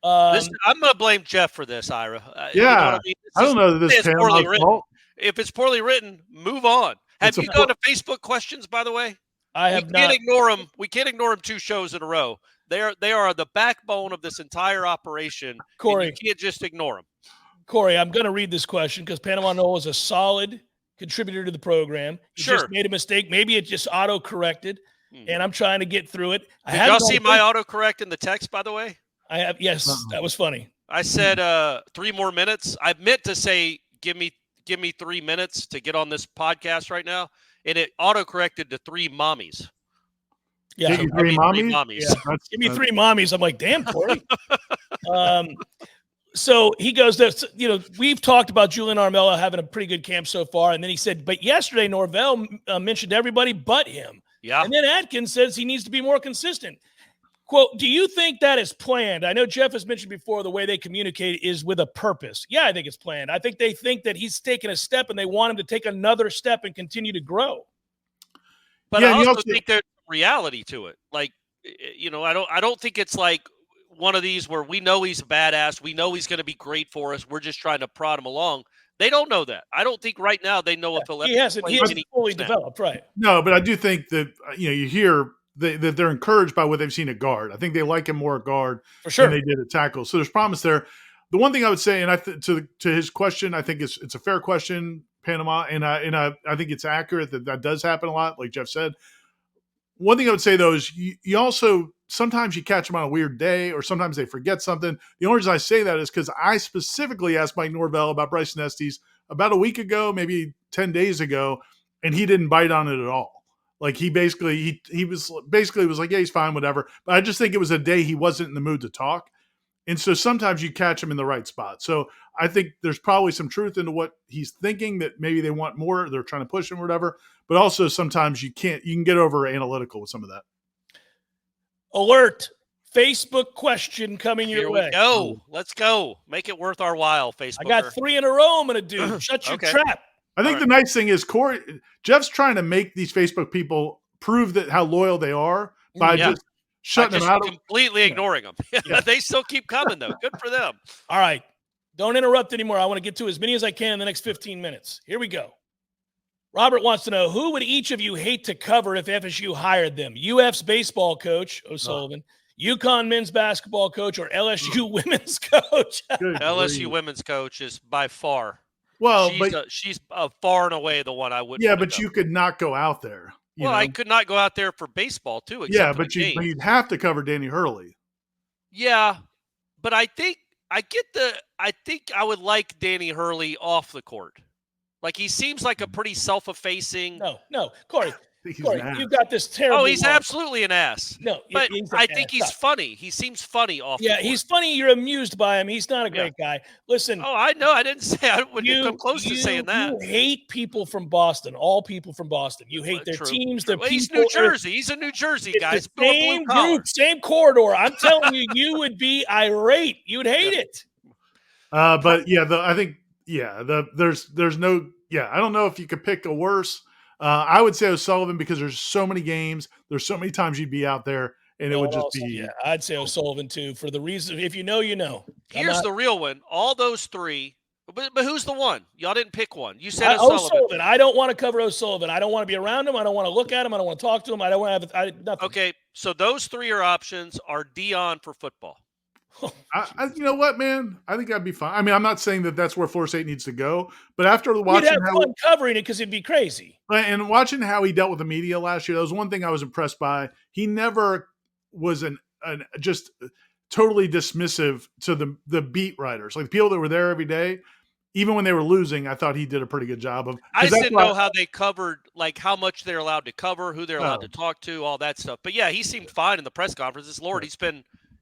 I'm going to blame Jeff for this, Ira. Yeah, I don't know that this is poorly written. If it's poorly written, move on. Have you gone to Facebook questions, by the way? I have not. Can't ignore them. We can't ignore them 2 shows in a row. They are the backbone of this entire operation. Corey, you can't just ignore them. Corey, I'm going to read this question because Panama Nole is a solid contributor to the program. He just made a mistake. Maybe it just auto-corrected, and I'm trying to get through it. Did y'all see my auto-correct in the text, by the way? I have. Yes, that was funny. I said 3 more minutes. I meant to say give me 3 minutes to get on this podcast right now, and it auto-corrected to 3 mommies. Yeah, so 3 mommies. Yeah. Give me 3 mommies. I'm like, damn, Corey. So he goes, we've talked about Julian Armella having a pretty good camp so far. And then he said, but yesterday Norvell mentioned everybody but him. Yeah. And then Atkins says he needs to be more consistent. Quote, do you think that is planned? I know Jeff has mentioned before the way they communicate is with a purpose. Yeah, I think it's planned. I think they think that he's taken a step and they want him to take another step and continue to grow. But I also think there's reality to it. I don't think it's like one of these where we know he's a badass. We know he's going to be great for us. We're just trying to prod him along. They don't know that. I don't think right now they know if he'll he hasn't fully developed, right? No, but I do think that you hear that they're encouraged by what they've seen at guard. I think they like him more at guard for sure than they did at tackle. So there's promise there. The one thing I would say, and to his question, I think it's a fair question, Panama, and I think it's accurate that does happen a lot, like Jeff said. One thing I would say, though, is you also sometimes you catch them on a weird day or sometimes they forget something. The only reason I say that is because I specifically asked Mike Norvell about Bryson Estes about a week ago, maybe 10 days ago, and he didn't bite on it at all. Like he was like, yeah, he's fine, whatever. But I just think it was a day he wasn't in the mood to talk. And so sometimes you catch him in the right spot. So I think there's probably some truth into what he's thinking that maybe they want more. They're trying to push him or whatever. But also sometimes you can get over analytical with some of that. Alert. Facebook question coming your way. Here we go. Let's go. Make it worth our while, Facebook. I got 3 in a row I'm going to do. Shut your trap. I think the nice thing is Jeff's trying to make these Facebook people prove that how loyal they are by just shutting them out. Completely ignoring them. They still keep coming, though. Good for them. All right. Don't interrupt anymore. I want to get to as many as I can in the next 15 minutes. Here we go. Robert wants to know, who would each of you hate to cover if FSU hired them? UF's baseball coach, O'Sullivan, UConn men's basketball coach, or LSU women's coach? LSU women's coach is by far. Well, she's far and away the one I would. Yeah, but you could not go out there. Well, I could not go out there for baseball too. Yeah, but you'd have to cover Danny Hurley. Yeah, but I think I would like Danny Hurley off the court. Like, he seems like a pretty self-effacing. No, Corey, you've got this terrible. Oh, he's absolutely an ass. No, but I think he's funny. He seems funny off. Yeah, he's funny. You're amused by him. He's not a great guy. Listen. Oh, I know. I didn't say I wouldn't come close to saying that. You hate people from Boston. All people from Boston. You hate their teams. Their people. He's New Jersey. He's a New Jersey guy. Same group, same corridor. I'm telling you, you would be irate. You would hate it. But yeah, I think there's no. Yeah, I don't know if you could pick a worse. I would say O'Sullivan because there's so many games. There's so many times you'd be out there, and it would just be. Yeah, I'd say O'Sullivan too for the reason if you know, you know. Here's the real one. All those three. But who's the one? Y'all didn't pick one. You said O'Sullivan. I don't want to cover O'Sullivan. I don't want to be around him. I don't want to look at him. I don't want to talk to him. I don't want to have nothing. Okay, so those three options are Dion for football. You know what, man? I think I'd be fine. I mean, I'm not saying that that's where Florida State needs to go, but after watching you'd have fun covering it because it'd be crazy. And watching how he dealt with the media last year, that was one thing I was impressed by. He never was just totally dismissive to the beat writers, like the people that were there every day. Even when they were losing, I thought he did a pretty good job of. I just didn't know how they covered, like how much they're allowed to cover, who they're allowed to talk to, all that stuff. But yeah, he seemed fine in the press conferences. Lord,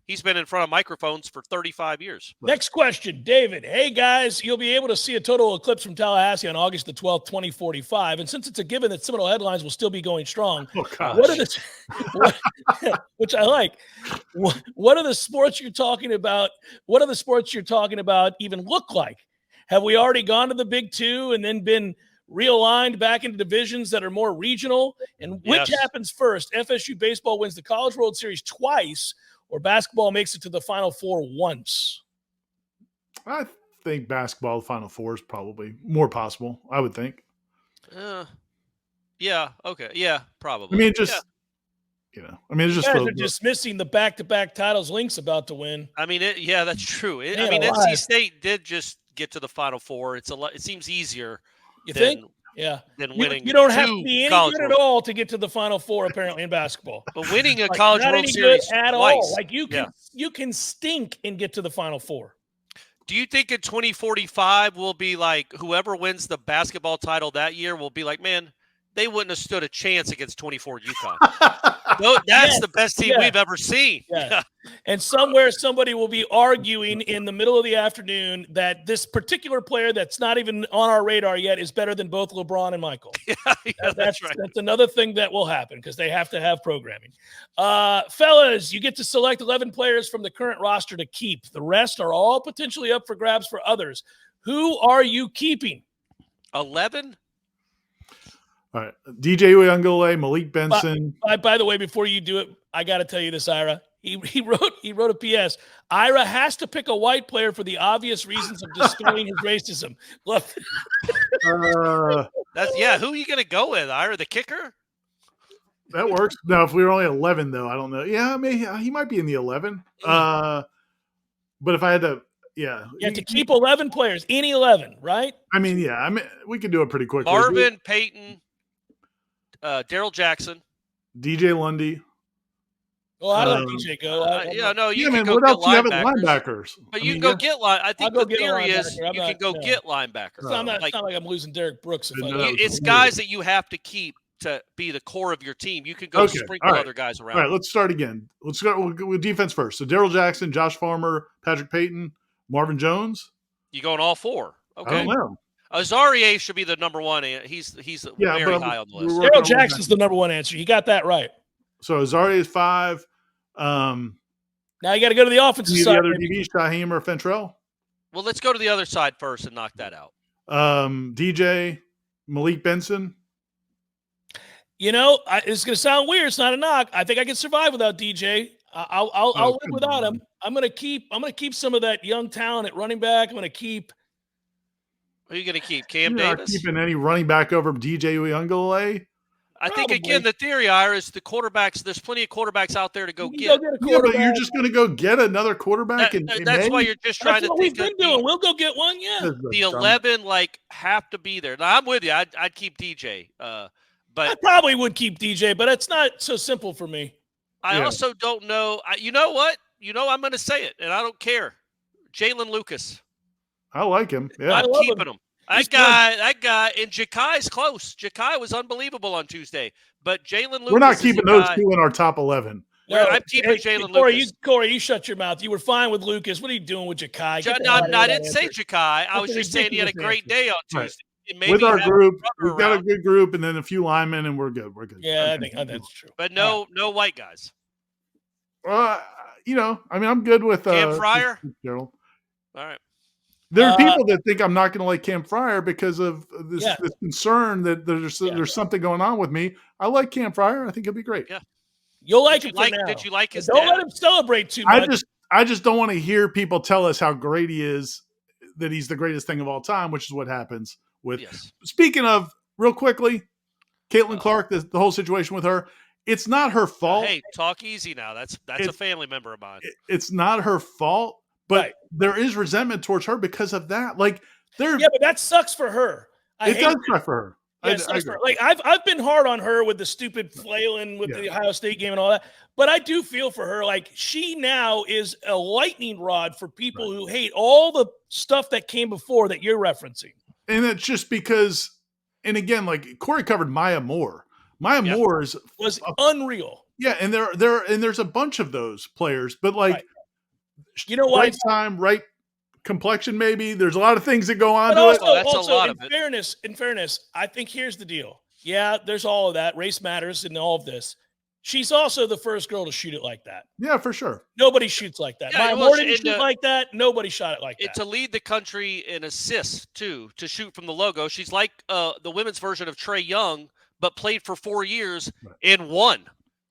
He's been in front of microphones for 35 years. Next question, David. Hey, guys, you'll be able to see a total eclipse from Tallahassee on August the 12th, 2045. And since it's a given that Seminole headlines will still be going strong, what are which I like, what are the sports you're talking about? What are the sports you're talking about even look like? Have we already gone to the Big Two and then been realigned back into divisions that are more regional? And which happens first? FSU baseball wins the College World Series twice, or basketball makes it to the Final Four once? I think basketball, the Final Four is probably more possible, I would think. Yeah, okay. Yeah, probably. I mean, it's just they're dismissing the back-to-back titles Link's about to win. I mean, that's true. NC State did just get to the Final Four. It seems easier. You think? Yeah. Than winning. You don't have to be any good at all to get to the Final Four, apparently, in basketball. But winning a College World Series at twice. all. Like you can stink and get to the Final Four. Do you think in 2045 will be like whoever wins the basketball title that year will be like, man, they wouldn't have stood a chance against 24 UConn. No, that's the best team we've ever seen. Yeah. And somewhere somebody will be arguing in the middle of the afternoon that this particular player that's not even on our radar yet is better than both LeBron and Michael. That's right. That's another thing that will happen because they have to have programming. Fellas, you get to select 11 players from the current roster to keep. The rest are all potentially up for grabs for others. Who are you keeping? 11? All right, DJ Uyunglele, Malik Benson. By the way, before you do it, I got to tell you this, Ira. He wrote a PS. Ira has to pick a white player for the obvious reasons of distorting his racism. Look. Who are you going to go with, Ira? The kicker? That works. Now, if we were only 11, though, I don't know. Yeah, maybe he might be in the 11. But if I had to, you have to keep 11 players, any 11, right? I mean, we could do it pretty quickly. Marvin, Peyton. Daryl Jackson, DJ Lundy. Well, I let DJ go. You can go get linebackers. But you can go get I think the theory is you can go get linebackers. It's not like I'm losing Derek Brooks. It's guys that you have to keep to be the core of your team. You can go sprinkle other guys around. All right, let's start again. Let's start with defense first. So Daryl Jackson, Josh Farmer, Patrick Payton, Marvin Jones. You going all four? Okay. I don't know. Azarie should be the number one. He's very high on the list. Daryl Jackson's the number one answer. You got that right. So Azarie is 5. Now you got to go to the offensive side. The other DB, Shaheem or Fentrell? Well, let's go to the other side first and knock that out. DJ, Malik Benson. It's going to sound weird. It's not a knock. I think I can survive without DJ. I'll live without him. I'm going to keep some of that young talent at running back. I'm going to keep. Who are you going to keep? Cam You're Davis? Not keeping any running back over DJ Uyunglele? I think, again, the theory, Ira, is the quarterbacks. There's plenty of quarterbacks out there to go get. Yeah, but you're just going to go get another quarterback. That's why you're just trying to think. That's what we've been doing. We'll go get one, yeah. The 11, have to be there. Now, I'm with you. I'd keep DJ. But I probably would keep DJ, but it's not so simple for me. I also don't know. You know what? I'm going to say it, and I don't care. Jalen Lucas. I like him. Yeah, I'm keeping him. That guy, and Jakai's close. Jakai was unbelievable on Tuesday, but Jalen Lucas. We're not keeping those two in our top 11. No, I'm keeping Jalen Lucas. Corey, you shut your mouth. You were fine with Lucas. What are you doing with Jakai? I didn't say Jakai. I was just saying he had a great day on Tuesday. Right. With our group, we've got a good group, and then a few linemen, and we're good. We're good. Yeah, I think that's true. But no white guys. I'm good with Cam Fryer. Gerald. All right. There are people that think I'm not going to like Cam Fryer because of this concern that there's something going on with me. I like Cam Fryer. I think he'll be great. Yeah. You'll like him for now. Did you like his Don't let him celebrate too much. I just don't want to hear people tell us how great he is, that he's the greatest thing of all time, which is what happens with. Yes. Speaking of, real quickly, Caitlin Clark, the whole situation with her, it's not her fault. Hey, talk easy now. That's a family member of mine. It's not her fault. But there is resentment towards her because of that. But that sucks for her. It does suck for her. I've been hard on her with the stupid flailing with the Ohio State game and all that. But I do feel for her. Like, she now is a lightning rod for people who hate all the stuff that came before that you're referencing. And it's just because, and again, like Corey covered Maya Moore. Maya Moore was unreal. Yeah, and there's a bunch of those players, but you know what? Right time, right complexion, maybe. There's a lot of things that go on to it. That's a lot of it. In fairness, I think here's the deal. Yeah, there's all of that. Race matters in all of this. She's also the first girl to shoot it like that. Yeah, for sure. Nobody shoots like that. Maya Moore didn't shoot like that. Nobody shot it like that. To lead the country in assists, too, to shoot from the logo. She's like the women's version of Trae Young, but played for 4 years and won.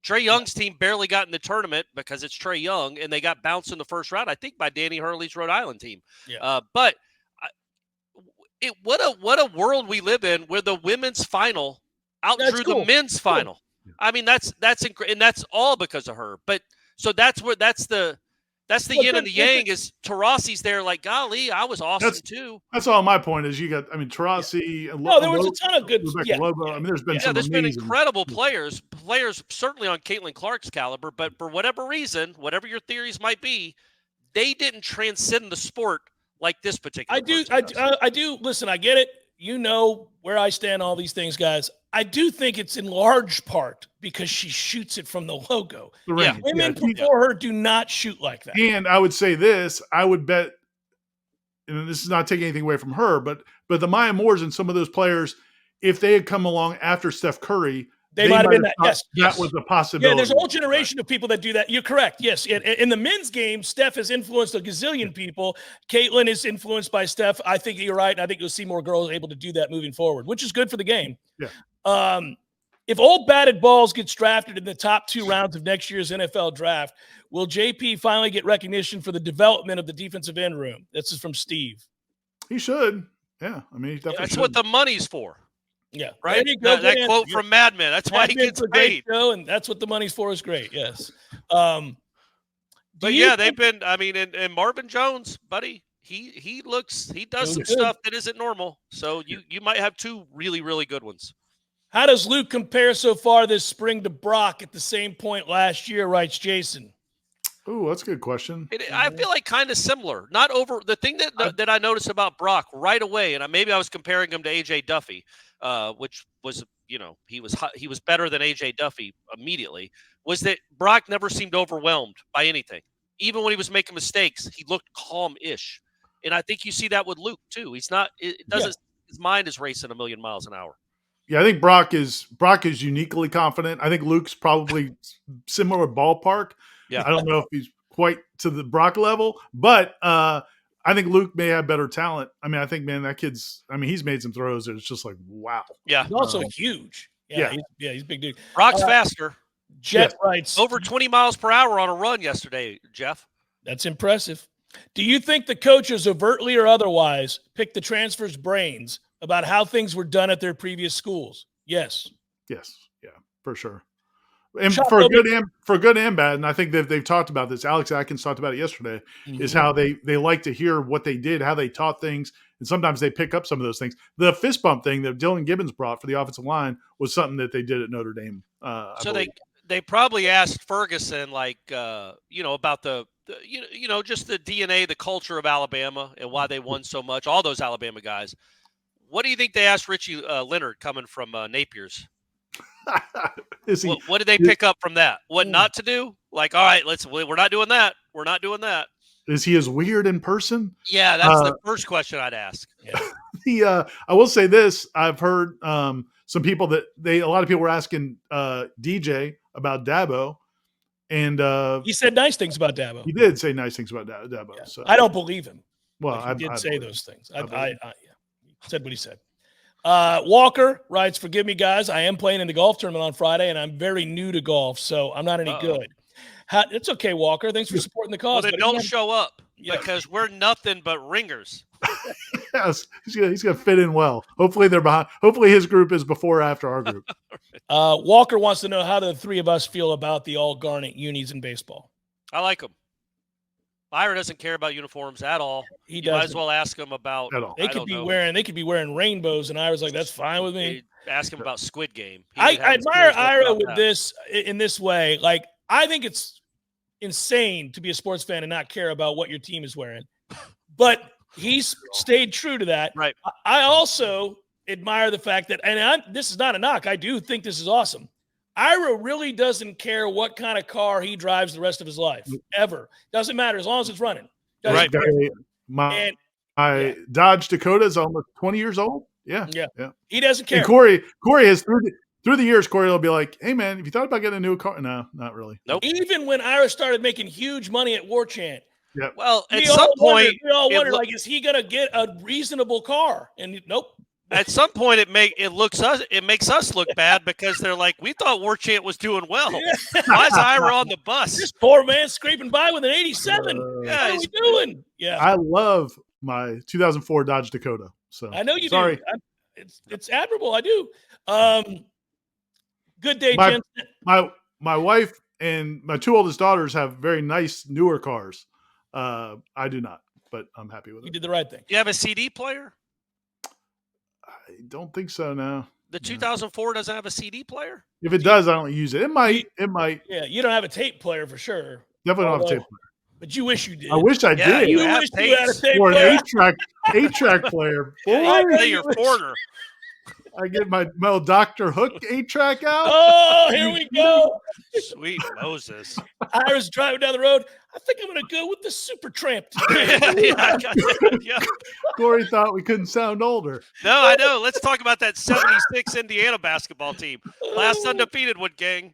Trae Young's team barely got in the tournament because it's Trae Young, and they got bounced in the first round, I think, by Danny Hurley's Rhode Island team. Yeah. But what a world we live in where the women's final outdrew the men's final. I mean, that's and that's all because of her. But so that's the yin and the yang is Taurasi's there like, golly, I was awesome too. That's all my point is. You got, Taurasi. No, there was a ton of good. Lobo. I mean, there's been incredible players certainly on Caitlin Clark's caliber, but for whatever reason, whatever your theories might be, they didn't transcend the sport like this particular. I do. Listen, I get it. You know where I stand on all these things, guys. I do think it's in large part because she shoots it from the logo. Women before her do not shoot like that. And I would say this, I would bet, and this is not taking anything away from her, but the Maya Moores and some of those players, if they had come along after Steph Curry, they might have been that. Yes, that was a possibility. Yeah, there's a whole generation of people that do that. You're correct. Yes, in the men's game, Steph has influenced a gazillion people. Caitlin is influenced by Steph. I think you're right, and I think you'll see more girls able to do that moving forward, which is good for the game. Yeah. If old batted balls gets drafted in the top 2 rounds of next year's NFL draft, will JP finally get recognition for the development of the defensive end room? This is from Steve. He should. Yeah, I mean, that's what the money's for. Yeah, right. That quote from Mad Men. That's why he gets paid. Show, and that's what the money's for. Is great. Yes. But they've been. I mean, and Marvin Jones, buddy, he does some stuff that isn't normal. So you might have 2 really, really good ones. How does Luke compare so far this spring to Brock at the same point last year? Writes Jason. Oh, that's a good question. I feel like kind of similar. Not over the thing that I noticed about Brock right away, and maybe I was comparing him to AJ Duffy, which was he was better than AJ Duffy immediately. Was that Brock never seemed overwhelmed by anything, even when he was making mistakes, he looked calm-ish, and I think you see that with Luke too. He's not. It doesn't. His mind is racing a million miles an hour. Yeah, I think Brock is uniquely confident. I think Luke's probably similar ballpark. Yeah, I don't know if he's quite to the Brock level, but I think Luke may have better talent. I mean, I think, man, that kid's. I mean, he's made some throws that it's just like, wow. Yeah, he's also huge. Yeah, he's a big dude. Brock's faster. Jet writes over 20 miles per hour on a run yesterday, Jeff. That's impressive. Do you think the coaches, overtly or otherwise, picked the transfers' brains about how things were done at their previous schools? Yes. Yes. Yeah, for sure. And for good and bad, and I think they've talked about this. Alex Atkins talked about it yesterday. Is how they like to hear what they did, how they taught things, and sometimes they pick up some of those things. The fist bump thing that Dylan Gibbons brought for the offensive line was something that they did at Notre Dame. So they probably asked Ferguson, like, about the just the DNA, the culture of Alabama, and why they won so much. All those Alabama guys. What do you think they asked Richie Leonard coming from Napier's? What did they pick up from that? What not to do? Like, all right, we're not doing that. We're not doing that. Is he as weird in person? Yeah, that's the first question I'd ask. I will say this. I've heard some people a lot of people were asking DJ about Dabo, and he said nice things about Dabo. He did say nice things about Dabo. Yeah. So I don't believe him. Well, he did say those things. I said what he said. Walker writes, forgive me, guys. I am playing in the golf tournament on Friday, and I'm very new to golf, so I'm not any good. It's okay, Walker. Thanks for supporting the cause. Well, then don't show up because we're nothing but ringers. Yes, he's gonna fit in well. Hopefully they're behind. Hopefully his group is before or after our group. Walker wants to know how the three of us feel about the all garnet unis in baseball. I like them. Ira doesn't care about uniforms at all. He doesn't. Might as well ask him about. They could be wearing rainbows, and Ira's like, that's fine with me. Ask him about Squid Game. I admire Ira with in this way. Like, I think it's insane to be a sports fan and not care about what your team is wearing, but he's stayed true to that. Right. I also admire the fact that, and this is not a knock. I do think this is awesome. Ira really doesn't care what kind of car he drives the rest of his life, ever. Doesn't matter as long as it's running. Right. My Dodge Dakota is almost 20 years old. Yeah. He doesn't care. And Corey has through the years, Corey will be like, hey, man, have you thought about getting a new car? No, not really. Nope. Even when Ira started making huge money at Warchant. Yeah. Well, at some point, we all wondered, like, is he going to get a reasonable car? And nope. At some point, it makes us look bad because they're like, we thought Warchant was doing well. Why is Ira on the bus? This poor man scraping by with an 87. What are we doing? Yeah. I love my 2004 Dodge Dakota. So I know you do. It's admirable. I do. Good day, Jen. My wife and my two oldest daughters have very nice newer cars. I do not, but I'm happy with it. You did the right thing. Do you have a CD player? I don't think so. No. The 2004 doesn't have a CD player. If it does, I don't use it. It might. Yeah, you don't have a tape player for sure. Definitely don't have a tape player. But you wish you did. I wish I did. You wish you had a tape or player. an 8-track player. You're a foreigner. I get my Dr. Hook 8-track out. Oh, here we go. Sweet Moses. I was driving down the road. I think I'm going to go with the Super Tramp today. Yeah. Corey thought we couldn't sound older. No, I know. Let's talk about that 76 Indiana basketball team. Last undefeated one, gang.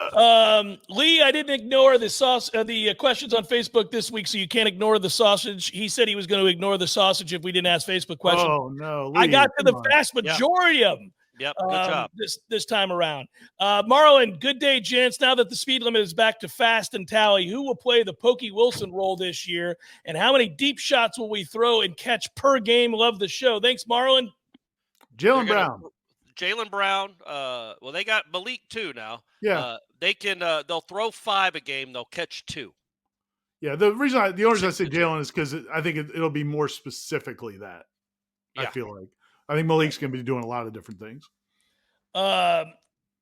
Lee, I didn't ignore the questions on Facebook this week, so you can't ignore the sausage. He said he was going to ignore the sausage if we didn't ask Facebook questions. Oh, no. Lee, I got to the vast majority of them. Yep, good job. This time around. Marlon, good day, gents. Now that the speed limit is back to fast and tally, who will play the Pokey Wilson role this year, and how many deep shots will we throw and catch per game? Love the show. Thanks, Marlon. Jalen Brown. Jalen Brown. Well, they got Malik too now. Yeah. They can. They'll throw 5 a game. They'll catch 2. Yeah. The only reason I say Jalen is because I think it'll be more specifically that. Yeah. I feel like. I think Malik's going to be doing a lot of different things.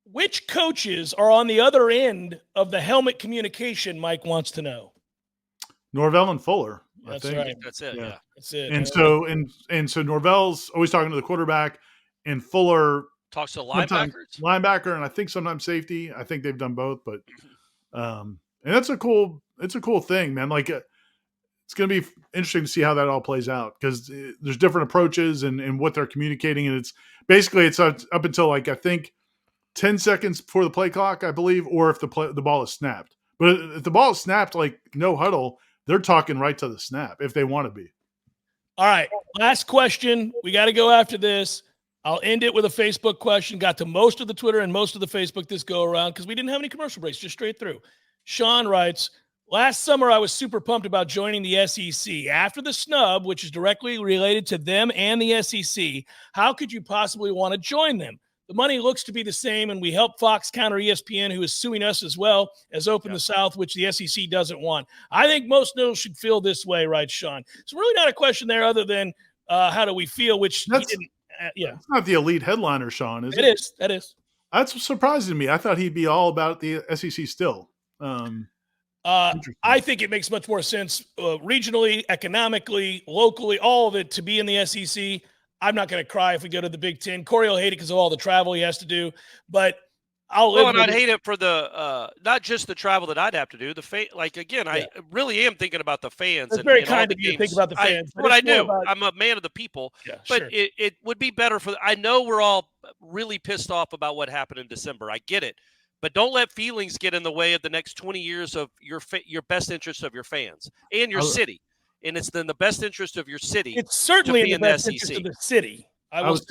Which coaches are on the other end of the helmet communication? Mike wants to know. Norvell and Fuller. That's I think. right. That's it. Yeah. That's it. And so Norvell's always talking to the quarterback, and Fuller talks to linebacker, and I think sometimes safety. I think they've done both, but and that's a cool thing, man. Like it's going to be interesting to see how that all plays out because there's different approaches and what they're communicating, and it's up until like I think 10 seconds before the play clock, I believe, or if the ball is snapped. But if the ball is snapped, like no huddle, they're talking right to the snap if they want to be. All right, last question. We got to go after this. I'll end it with a Facebook question. Got to most of the Twitter and most of the Facebook this go around because we didn't have any commercial breaks, just straight through. Sean writes, last summer I was super pumped about joining the SEC. After the snub, which is directly related to them and the SEC, how could you possibly want to join them? The money looks to be the same, and we help Fox counter ESPN, who is suing us as well as Open the South, which the SEC doesn't want. I think most Noles should feel this way, right, Sean? It's really not a question there other than how do we feel, which he didn't. It's not the elite headliner, Sean, is it? It is. That is. That's surprising to me. I thought he'd be all about the SEC still. I think it makes much more sense regionally, economically, locally, all of it to be in the SEC. I'm not going to cry if we go to the Big Ten. Corey will hate it because of all the travel he has to do, but I'll live with it. I'd hate it for the not just the travel that I'd have to do. I really am thinking about the fans. It's very kind of you to think about the fans. I do. I'm a man of the people. Yeah, but sure. it would be better for. I know we're all really pissed off about what happened in December. I get it. But don't let feelings get in the way of the next 20 years of your best interest of your fans and your city. And it's in the best interest of your city. It's certainly in the best interest of the city. I was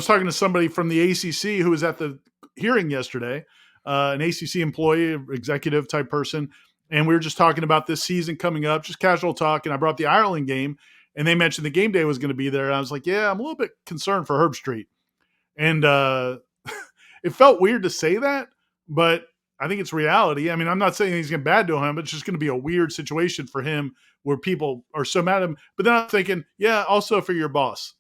talking to somebody from the ACC who was at the hearing yesterday, an ACC employee, executive type person, and we were just talking about this season coming up, just casual talk, and I brought up the Ireland game, and they mentioned the game day was going to be there. And I was like, yeah, I'm a little bit concerned for Herb Street. And it felt weird to say that, but I think it's reality. I mean, I'm not saying he's going to bad to him, but it's just going to be a weird situation for him where people are so mad at him. But then I'm thinking, yeah, also for your boss.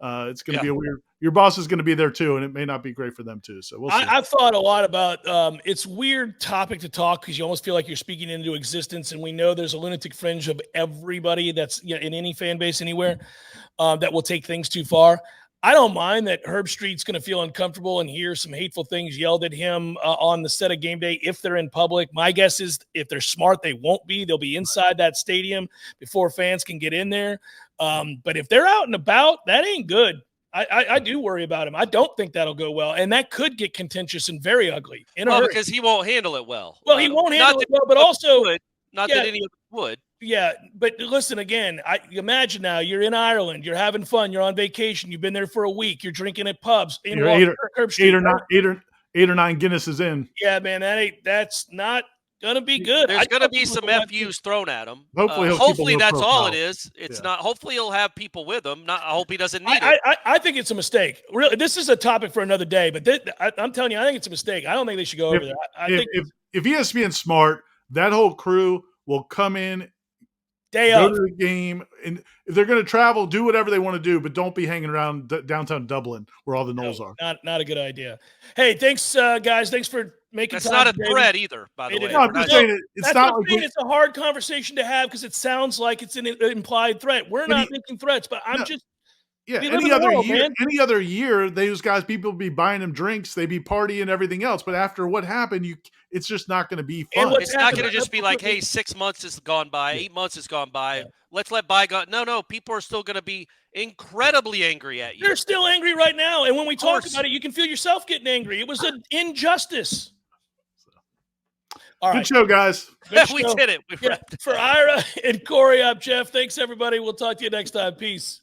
It's going to be a weird – your boss is going to be there too, and it may not be great for them too. So we'll see. I've thought a lot about it's weird topic to talk because you almost feel like you're speaking into existence, and we know there's a lunatic fringe of everybody that's in any fan base anywhere that will take things too far. I don't mind that Herb Street's going to feel uncomfortable and hear some hateful things yelled at him on the set of game day if they're in public. My guess is if they're smart, they won't be. They'll be inside that stadium before fans can get in there. But if they're out and about, that ain't good. I do worry about him. I don't think that'll go well. And that could get contentious and very ugly. Because he won't handle it well. Well, he won't handle it well, but also – not that any of them would. Yeah, but listen, again, imagine now you're in Ireland, you're having fun, you're on vacation, you've been there for a week, you're drinking at pubs. Eight or nine Guinnesses in. Yeah, man, that's not going to be good. There's going to be some FUs thrown at him. Hopefully that's all it is. It's not. Hopefully he'll have people with him. I hope he doesn't need it. I think it's a mistake. Really, this is a topic for another day, but I'm telling you, I think it's a mistake. I don't think they should go over there. If ESPN's smart, that whole crew will come in, go to the game, and if they're going to travel, do whatever they want to do, but don't be hanging around downtown Dublin where all the Noles are. Not a good idea. Hey, thanks, guys. Thanks for making time. That's not a threat either, by the way. No, I'm just saying it's not like it's a hard conversation to have because it sounds like it's an implied threat. We're not making threats, but I'm just. Yeah, any other year, those guys, people be buying them drinks, they be partying and everything else. But after what happened, it's just not going to be fun. It's not going to just be like, hey, 6 months has gone by, 8 months has gone by. Yeah. Let's let bygone. No, people are still going to be incredibly angry at you. They're still angry right now. And when we talk about it, you can feel yourself getting angry. It was an injustice. All right. Good show, guys. We did it. For Ira and Corey, I'm Jeff. Thanks, everybody. We'll talk to you next time. Peace.